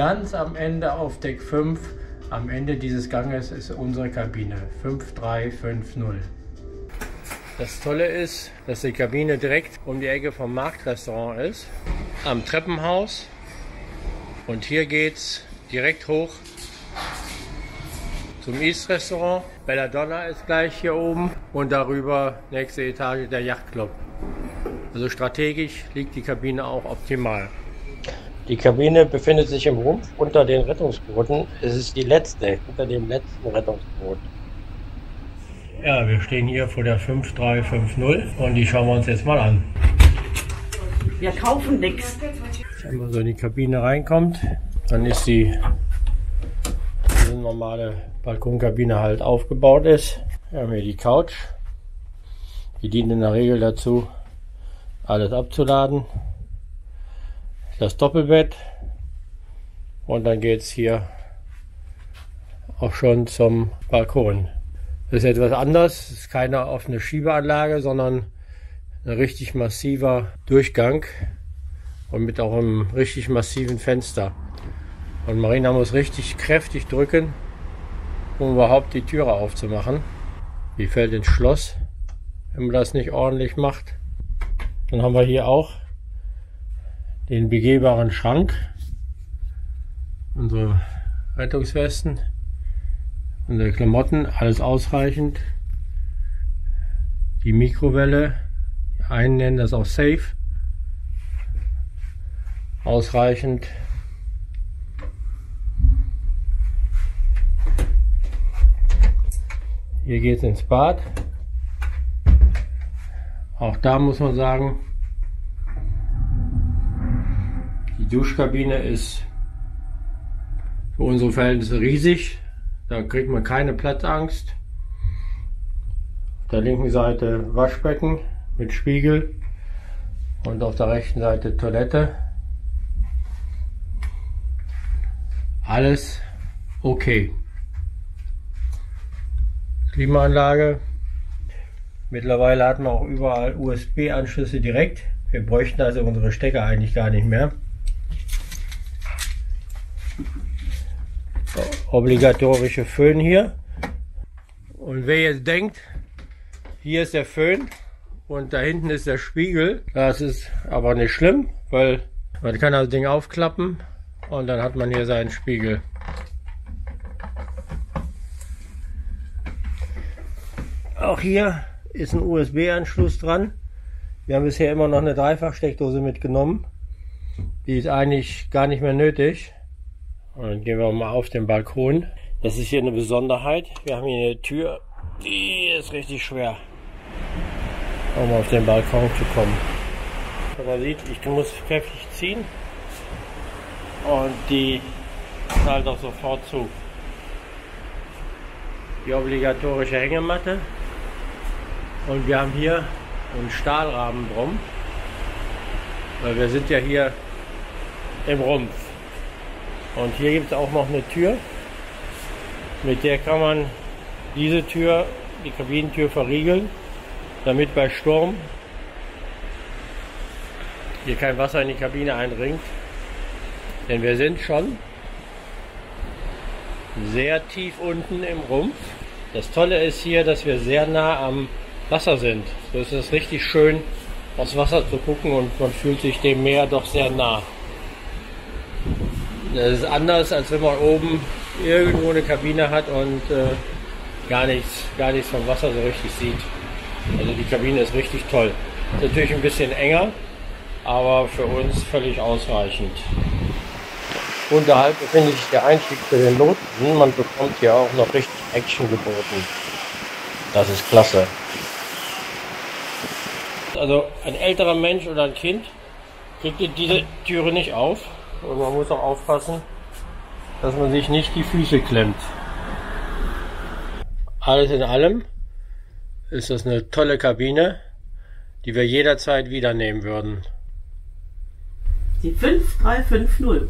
ganz am Ende auf Deck 5, am Ende dieses Ganges, ist unsere Kabine 5350. Das Tolle ist, dass die Kabine direkt um die Ecke vom Marktrestaurant ist, am Treppenhaus. Und hier geht's direkt hoch zum East Restaurant. Belladonna ist gleich hier oben und darüber nächste Etage der Yachtclub. Also strategisch liegt die Kabine auch optimal. Die Kabine befindet sich im Rumpf unter den Rettungsbooten. Es ist die letzte, unter dem letzten Rettungsboot. Ja, wir stehen hier vor der 5350 und die schauen wir uns jetzt mal an. Wir kaufen nichts. Wenn man so in die Kabine reinkommt, dann ist diese normale Balkonkabine halt aufgebaut ist. Wir haben hier die Couch. Die dient in der Regel dazu, alles abzuladen. Das Doppelbett. Und dann geht es hier auch schon zum Balkon. Das ist etwas anders. Es ist keine offene Schiebeanlage, sondern ein richtig massiver Durchgang. Und mit auch einem richtig massiven Fenster. Und Marina muss richtig kräftig drücken, um überhaupt die Türe aufzumachen. Die fällt ins Schloss, wenn man das nicht ordentlich macht. Dann haben wir hier auch den begehbaren Schrank. Unsere Rettungswesten, unsere Klamotten, alles ausreichend. Die Mikrowelle, die einen nennen das auch Safe. Ausreichend. Hier geht es ins Bad. Auch da muss man sagen, die Duschkabine ist für unsere Verhältnisse riesig. Da kriegt man keine Platzangst. Auf der linken Seite Waschbecken mit Spiegel und auf der rechten Seite Toilette. Alles okay. Klimaanlage. Mittlerweile hat man auch überall USB-Anschlüsse direkt. Wir bräuchten also unsere Stecker eigentlich gar nicht mehr. Obligatorische Föhn hier. Und wer jetzt denkt, hier ist der Föhn und da hinten ist der Spiegel, das ist aber nicht schlimm, weil man kann das Ding aufklappen und dann hat man hier seinen Spiegel. Auch hier ist ein USB-Anschluss dran. Wir haben bisher immer noch eine Dreifachsteckdose mitgenommen. Die ist eigentlich gar nicht mehr nötig. Und dann gehen wir mal auf den Balkon. Das ist hier eine Besonderheit. Wir haben hier eine Tür, die ist richtig schwer, um auf den Balkon zu kommen. Man sieht, ich muss kräftig ziehen und die knallt auch sofort zu. Die obligatorische Hängematte. Und wir haben hier einen Stahlrahmen drum, weil wir sind ja hier im Rumpf. Und hier gibt es auch noch eine Tür, mit der kann man diese Tür, die Kabinentür, verriegeln, damit bei Sturm hier kein Wasser in die Kabine eindringt. Denn wir sind schon sehr tief unten im Rumpf. Das Tolle ist hier, dass wir sehr nah am Wasser sind. So ist es richtig schön, aufs Wasser zu gucken und man fühlt sich dem Meer doch sehr nah. Das ist anders, als wenn man oben irgendwo eine Kabine hat und gar nichts vom Wasser so richtig sieht. Also die Kabine ist richtig toll. Ist natürlich ein bisschen enger, aber für uns völlig ausreichend. Unterhalb befindet sich der Einstieg für den Lotsen. Man bekommt hier auch noch richtig Action geboten. Das ist klasse. Also ein älterer Mensch oder ein Kind kriegt diese Türe nicht auf. Und man muss auch aufpassen, dass man sich nicht die Füße klemmt. Alles in allem ist das eine tolle Kabine, die wir jederzeit wieder nehmen würden. Die 5350.